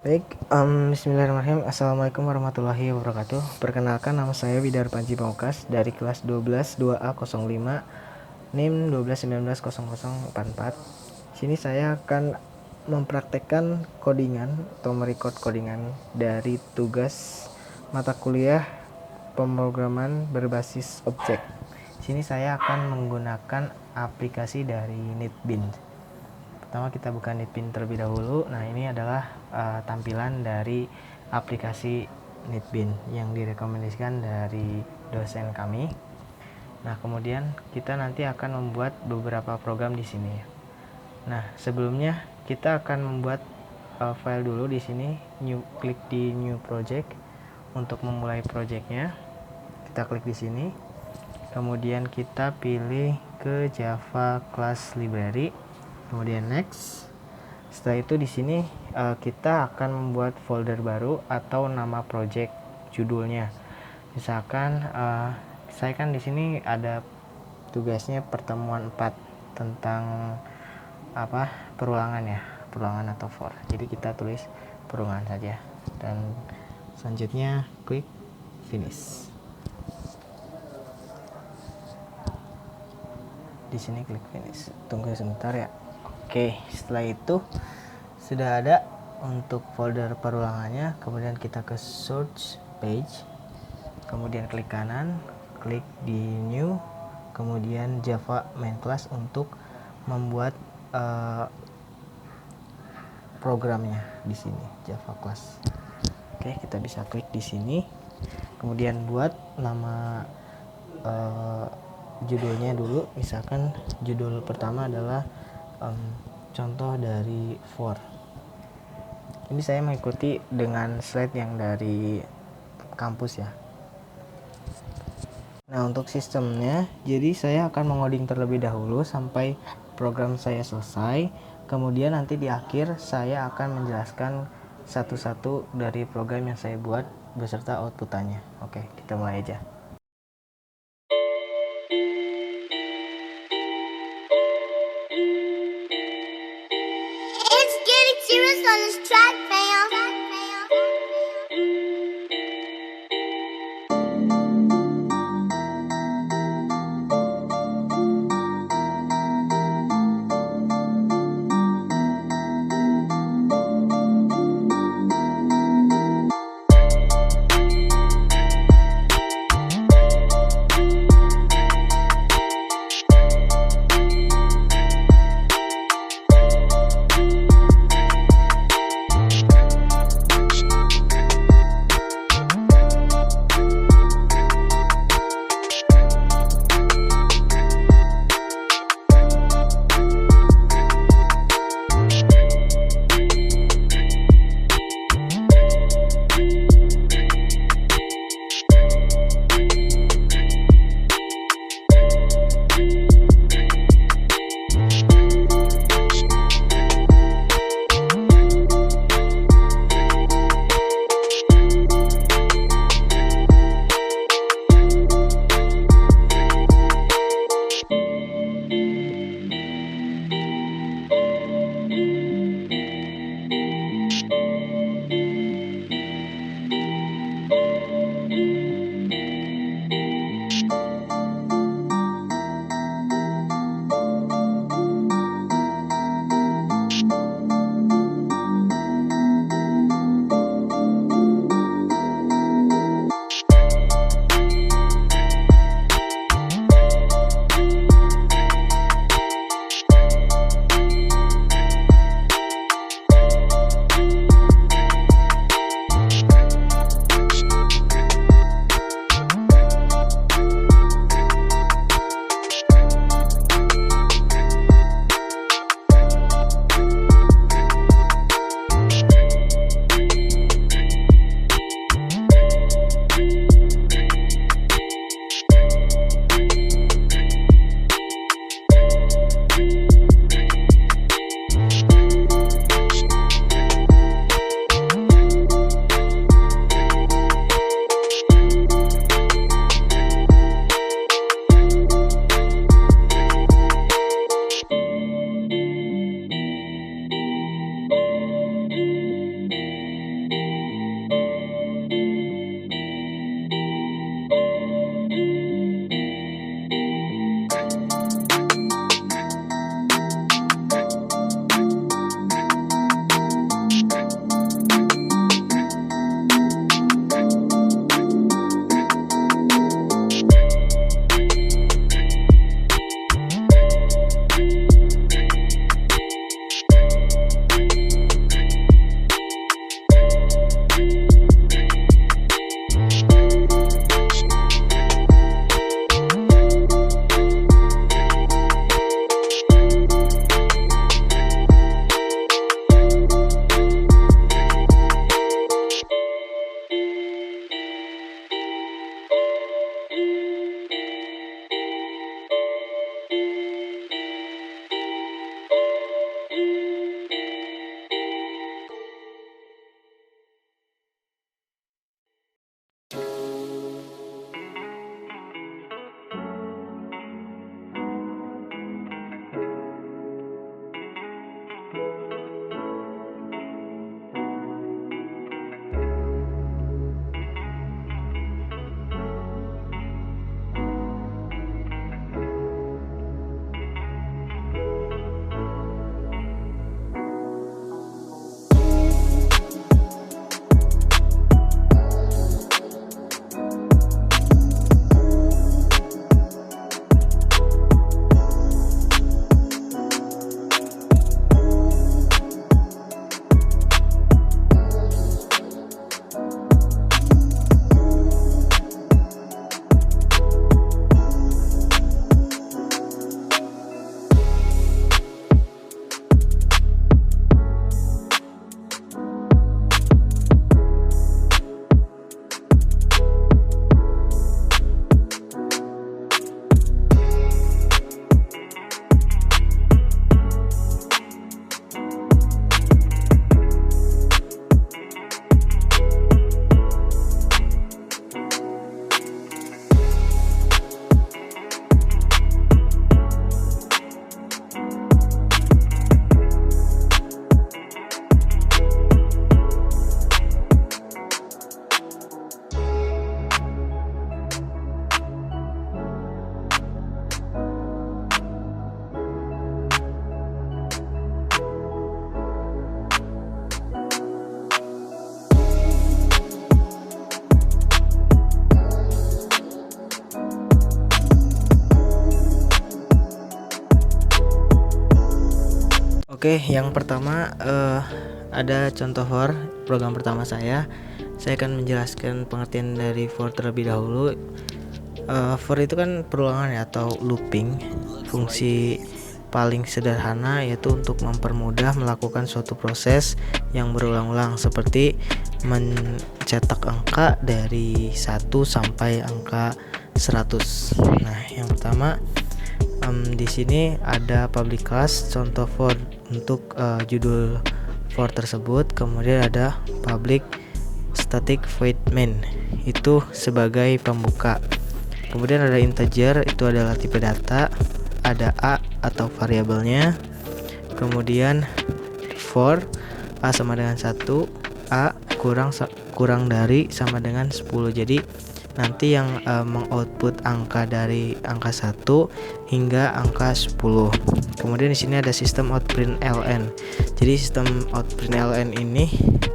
Baik, bismillahirrahmanirrahim. Assalamualaikum warahmatullahi wabarakatuh. Perkenalkan, nama saya Widar Panji Pamungkas dari kelas 12 2A05 NIM 12190044. Sini saya akan mempraktekkan codingan atau merecord codingan dari tugas mata kuliah pemrograman berbasis objek. Sini saya akan menggunakan aplikasi dari NetBeans. Pertama kita buka NetBeans terlebih dahulu. Nah, ini adalah tampilan dari aplikasi NetBeans yang direkomendasikan dari dosen kami. Nah, kemudian kita nanti akan membuat beberapa program di sini. Nah, sebelumnya kita akan membuat file dulu di sini. Klik di New Project untuk memulai projectnya. Kita klik di sini. Kemudian kita pilih ke Java Class Library. Kemudian next. Setelah itu di sini kita akan membuat folder baru atau nama project judulnya. Misalkan saya kan di sini ada tugasnya pertemuan 4 tentang perulangan atau for. Jadi kita tulis perulangan saja dan selanjutnya klik finish. Di sini klik finish. Tunggu sebentar ya. Oke, setelah itu sudah ada untuk folder perulangannya. Kemudian kita ke search page, kemudian klik kanan, klik di new, kemudian Java main class untuk membuat programnya di sini Java class. Oke, kita bisa klik di sini, kemudian buat nama judulnya dulu. Misalkan judul pertama adalah contoh dari for. Ini saya mengikuti dengan slide yang dari kampus ya. Nah, untuk sistemnya, jadi saya akan mengoding terlebih dahulu sampai program saya selesai. Kemudian nanti di akhir saya akan menjelaskan satu-satu dari program yang saya buat beserta outputannya. Oke, kita mulai aja. It's getting serious on this track, fam. Oke, yang pertama ada contoh for program pertama saya. Saya akan menjelaskan pengertian dari for terlebih dahulu. For itu kan perulangan ya, atau looping. Fungsi paling sederhana yaitu untuk mempermudah melakukan suatu proses yang berulang-ulang, seperti mencetak angka dari 1 sampai angka 100. Nah, yang pertama di sini ada public class contoh for untuk judul for tersebut. Kemudian ada public static void main itu sebagai pembuka. Kemudian ada integer, itu adalah tipe data. Ada a atau variabelnya. Kemudian for a sama dengan 1, a kurang dari sama dengan 10. Jadi nanti yang mengoutput angka dari angka 1 hingga angka 10. Kemudian di sini ada sistem outprint ln. Jadi sistem outprint ln ini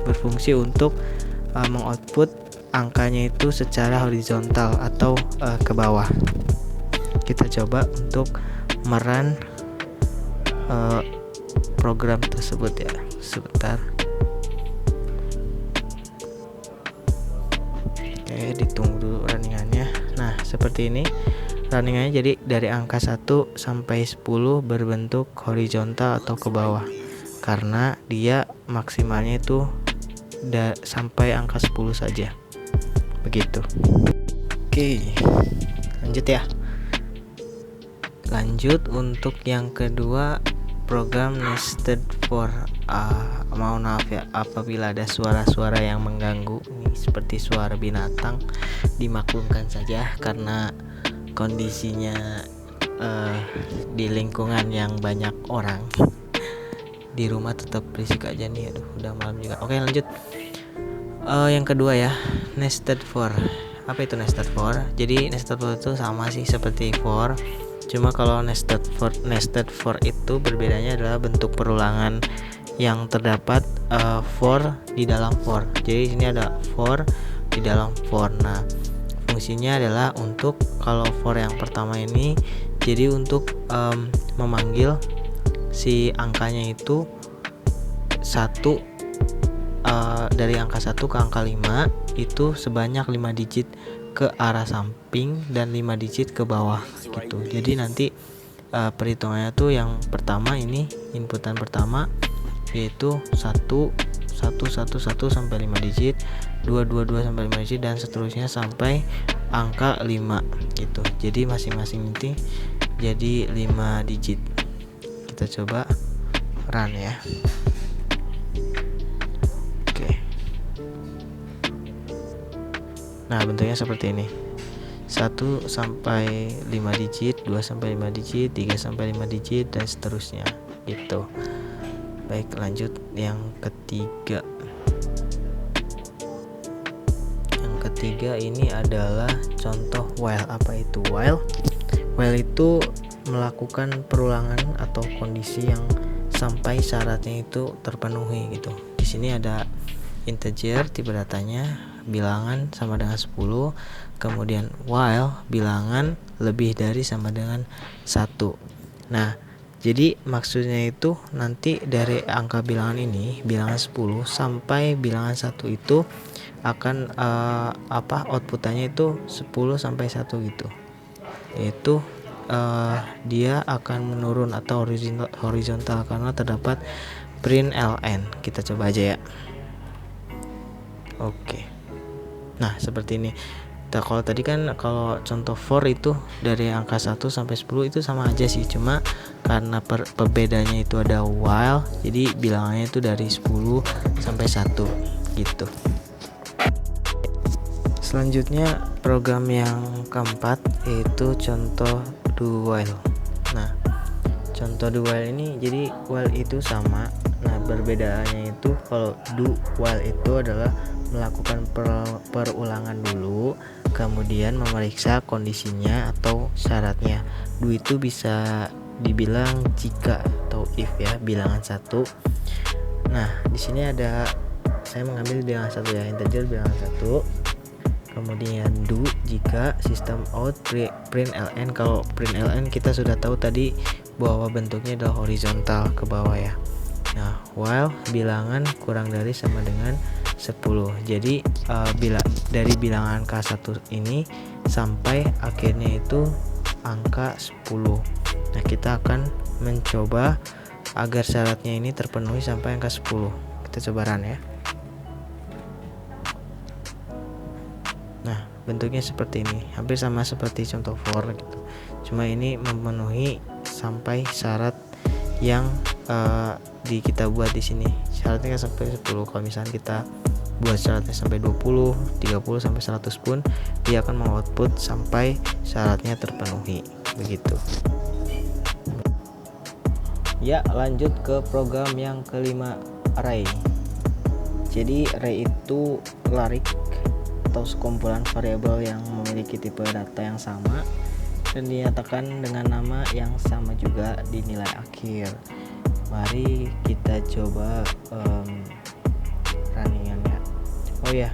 berfungsi untuk mengoutput angkanya itu secara horizontal atau ke bawah. Kita coba untuk merun program tersebut ya, sebentar. Oke, ditunggu dulu runningannya. Nah, seperti ini runningannya. Jadi dari angka 1 sampai 10 berbentuk horizontal atau ke bawah, karena dia maksimalnya itu sampai angka 10 saja. Begitu. Oke, lanjut ya. Lanjut untuk yang kedua, program nested for. Mohon maaf ya apabila ada suara-suara yang mengganggu, ini seperti suara binatang, dimaklumkan saja karena kondisinya di lingkungan yang banyak orang. Di rumah tetap berisik aja nih, aduh udah malam juga. Oke, lanjut. Yang kedua ya, nested for. Apa itu nested for? Jadi nested for itu sama sih seperti for, cuma kalau nested for itu berbedanya adalah bentuk perulangan yang terdapat for di dalam for. Jadi sini ada for di dalam for. Nah, fungsinya adalah untuk kalau for yang pertama ini, jadi untuk memanggil si angkanya itu dari angka 1 ke angka 5 itu sebanyak 5 digit ke arah samping dan 5 digit ke bawah gitu. Jadi nanti perhitungannya tuh yang pertama ini, inputan pertama yaitu 1 sampai 5 digit, 2 sampai 5 digit, dan seterusnya sampai angka 5 gitu. Jadi masing-masing inti jadi 5 digit. Kita coba run ya. Nah, bentuknya seperti ini. 1 sampai 5 digit, 2 sampai 5 digit, 3 sampai 5 digit, dan seterusnya gitu. Baik, lanjut yang ketiga. Yang ketiga ini adalah contoh while. Apa itu while? While itu melakukan perulangan atau kondisi yang sampai syaratnya itu terpenuhi gitu. Di sini ada integer, tipe datanya bilangan sama dengan 10, kemudian while bilangan lebih dari sama dengan 1. Nah, jadi maksudnya itu nanti dari angka bilangan ini, bilangan 10 sampai bilangan 1 itu akan outputannya itu 10 sampai 1 gitu. Yaitu dia akan menurun atau horizontal karena terdapat print ln. Kita coba aja ya. Oke. Nah, seperti ini. Nah, kalau tadi kan kalau contoh for itu dari angka 1 sampai 10 itu sama aja sih, cuma karena perbedaannya itu ada while, jadi bilangannya itu dari 10 sampai 1 gitu. Selanjutnya program yang keempat yaitu contoh do while. Nah, contoh do while ini, jadi while itu sama. Nah, perbedaannya itu kalau do while itu adalah melakukan perulangan dulu, kemudian memeriksa kondisinya atau syaratnya. Do itu bisa dibilang jika atau if ya, bilangan 1. Nah, di sini ada, saya mengambil bilangan 1 ya, integer bilangan 1. Kemudian do jika, sistem out, print ln. Kalau print ln kita sudah tahu tadi bahwa bentuknya adalah horizontal ke bawah ya. Nah, while bilangan kurang dari sama dengan 10. Jadi dari bilangan angka 1 ini sampai akhirnya itu angka 10. Nah, kita akan mencoba agar syaratnya ini terpenuhi sampai angka 10. Kita coba run ya. Nah, bentuknya seperti ini, hampir sama seperti contoh for gitu. Cuma ini memenuhi sampai syarat yang kita buat di sini. Syaratnya sampai 10. Kalau misalnya kita buat syaratnya sampai 20, 30 sampai 100 pun dia akan mengoutput sampai syaratnya terpenuhi. Begitu. Ya, lanjut ke program yang kelima, array. Jadi array itu larik atau sekumpulan variabel yang memiliki tipe data yang sama dan dinyatakan dengan nama yang sama juga di nilai akhir. Mari kita coba runningan ya. Oh ya,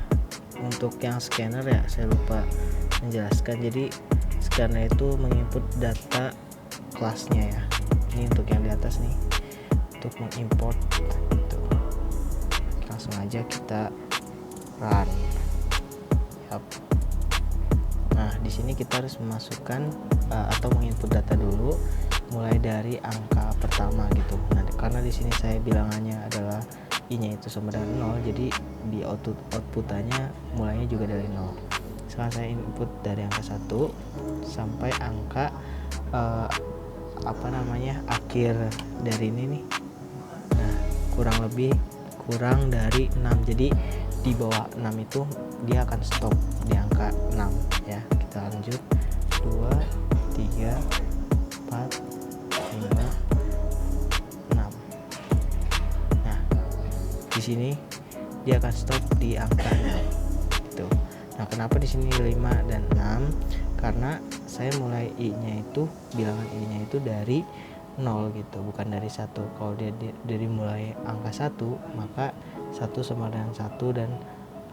untuk yang scanner ya saya lupa menjelaskan. Jadi scanner itu menginput data kelasnya ya. Ini untuk yang di atas nih, untuk mengimport gitu. Langsung aja kita run. Yap. Nah, di sini kita harus memasukkan atau menginput data dulu, mulai dari angka pertama gitu. Nah, karena di sini saya bilangannya adalah i-nya itu sama dengan 0, jadi di outputannya mulainya juga dari 0. Sekarang saya input dari angka 1 sampai angka akhir dari ini nih. Nah, kurang dari 6. Jadi di bawah 6 itu dia akan stop di angka 6 ya. Kita lanjut 2, 3, 4, 5, 6. Nah, di sini dia akan stop di angka 6 gitu. Nah, kenapa di sini 5 dan 6? Karena saya mulai i-nya itu, bilangan i-nya itu dari 0 gitu, bukan dari 1. Kalau dia dari mulai angka 1, maka 1 sama dengan 1 dan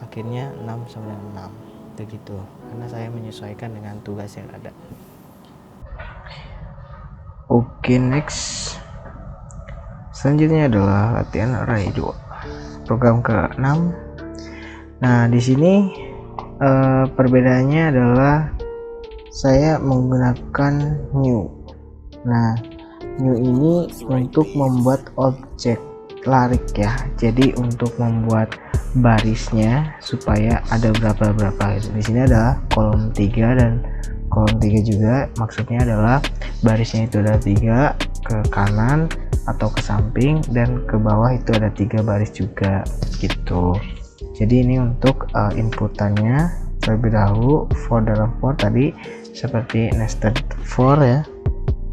akhirnya 6 sama dengan 6 begitu, karena saya menyesuaikan dengan tugas yang ada. Oke, next. Selanjutnya adalah latihan array 2, program ke-6. Nah, di sini perbedaannya adalah saya menggunakan new. Nah, new ini untuk membuat objek larik ya. Jadi untuk membuat barisnya supaya ada berapa. Di sini ada kolom 3 dan kolom 3 juga. Maksudnya adalah barisnya itu ada 3 ke kanan atau ke samping, dan ke bawah itu ada 3 baris juga gitu. Jadi ini untuk inputannya. Terlebih dahulu for dalam for tadi seperti nested for ya.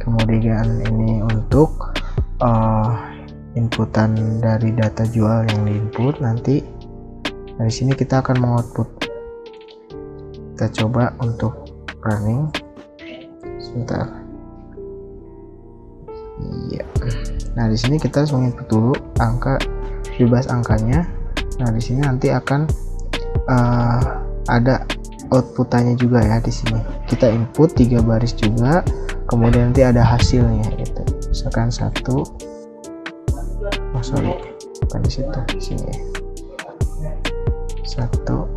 Kemudian ini untuk inputan dari data jual yang diinput nanti. Dari sini kita akan mengoutput. Kita coba untuk running sebentar. Iya. Nah, di sini kita harus menginput dulu angka, bebas angkanya. Nah, di sini nanti akan ada outputannya juga ya. Di sini kita input 3 baris juga, kemudian nanti ada hasilnya gitu. Misalkan 1, bukan di situ, di sini ya. 1,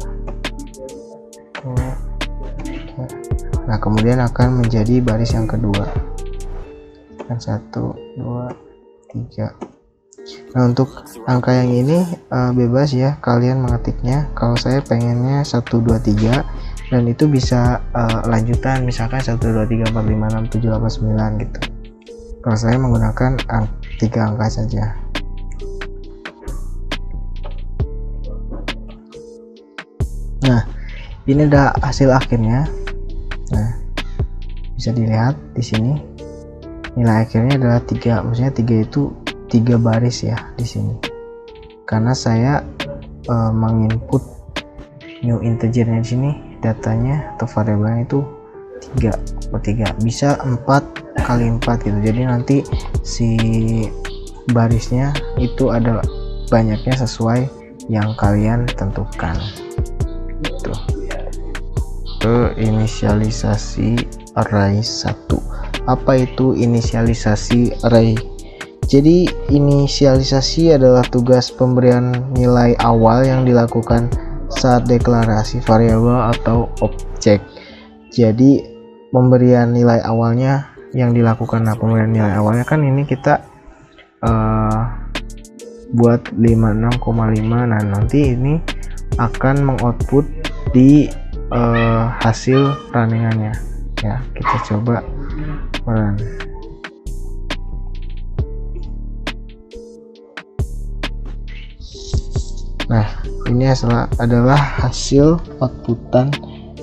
2, 3. Nah, kemudian akan menjadi baris yang kedua. Kan 1, 2, 3. Nah, untuk angka yang ini bebas ya kalian mengetiknya. Kalau saya pengennya 1, 2, 3, dan itu bisa lanjutan, misalkan 1, 2, 3, 4, 5, 6, 7, 8, 9 gitu. Kalau saya menggunakan 3 angka saja. Nah, ini ada hasil akhirnya. Nah, bisa dilihat di sini nilai akhirnya adalah 3. Maksudnya 3 itu 3 baris ya di sini. Karena saya menginput new integernya di sini, datanya atau variabelnya itu 3/3, bisa 4x4 gitu. Jadi nanti si barisnya itu ada banyaknya sesuai yang kalian tentukan. Itu inisialisasi array 1. Apa itu inisialisasi array? Jadi inisialisasi adalah tugas pemberian nilai awal yang dilakukan saat deklarasi variabel atau objek. Jadi pemberian nilai awalnya yang dilakukan. Nah, pemberian nilai awalnya kan ini kita buat 56,5. Nah, nanti ini akan mengoutput di hasil runningannya ya. Kita coba run. Nah, ini adalah hasil outputan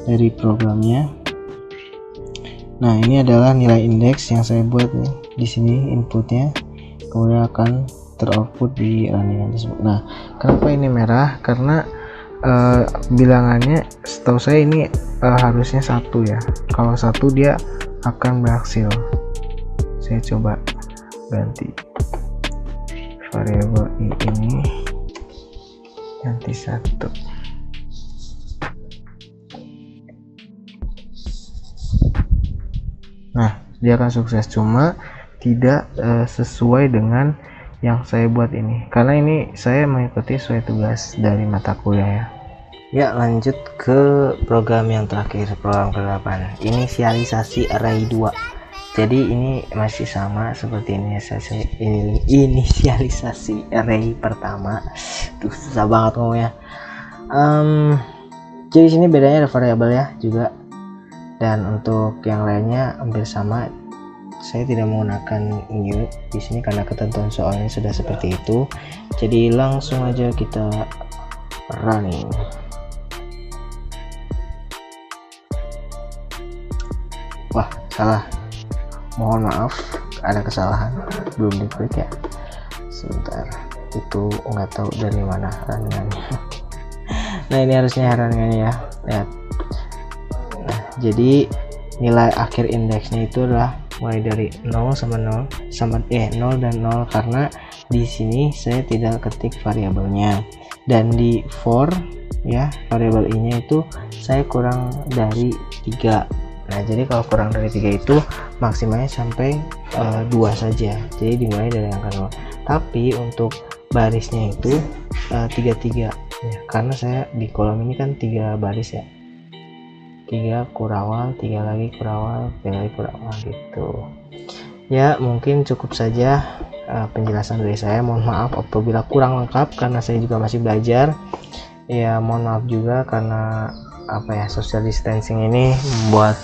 dari programnya. Nah, ini adalah nilai indeks yang saya buat nih. Di sini inputnya, kemudian akan teroutput di runningan tersebut. Nah, kenapa ini merah? Karena bilangannya setahu saya ini harusnya 1 ya. Kalau 1 dia akan berhasil. Saya coba ganti variabel ini, ganti 1. Nah, dia akan sukses, cuma tidak sesuai dengan yang saya buat ini, karena ini saya mengikuti sesuai tugas dari mata kuliah ya. Ya, lanjut ke program yang terakhir, program ke-8, inisialisasi array 2. Jadi ini masih sama seperti inisialisasi array pertama. Tuh, susah banget ngomongnya. Jadi sini bedanya ada variabel ya juga, dan untuk yang lainnya hampir sama. Saya tidak menggunakan new di sini karena ketentuan soalnya sudah seperti itu. Jadi langsung aja kita running. Wah, salah. Mohon maaf, ada kesalahan. Belum diklik ya. Sebentar. Itu nggak tahu dari mana runningannya. Nah, ini harusnya runningannya ya. Lihat. Nah, jadi nilai akhir indeksnya itu adalah mulai dari 0 sama 0 dan 0, karena di sini saya tidak ketik variabelnya, dan di for ya variabel ini itu saya kurang dari 3. Nah, jadi kalau kurang dari 3 itu maksimalnya sampai 2 saja, jadi dimulai dari angka 0. Tapi untuk barisnya itu 33 ya, karena saya di kolom ini kan 3 baris ya, 3 kurawal, 3 lagi kurawal, 3 lagi kurawal gitu ya. Mungkin cukup saja penjelasan dari saya. Mohon maaf apabila kurang lengkap karena saya juga masih belajar ya. Mohon maaf juga karena social distancing ini membuat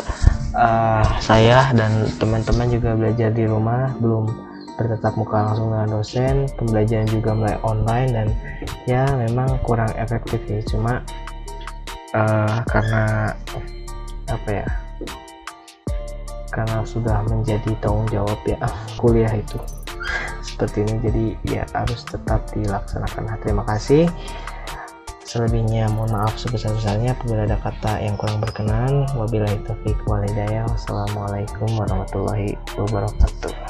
saya dan teman-teman juga belajar di rumah, belum bertatap muka langsung dengan dosen. Pembelajaran juga mulai online dan ya memang kurang efektif ya. Cuma karena karena sudah menjadi tanggung jawab ya kuliah itu seperti ini, jadi ya harus tetap dilaksanakan. Terima kasih. Selebihnya mohon maaf sebesar-besarnya apabila ada kata yang kurang berkenan. Wabillahi taufiq wal hidayah. Wassalamualaikum warahmatullahi wabarakatuh.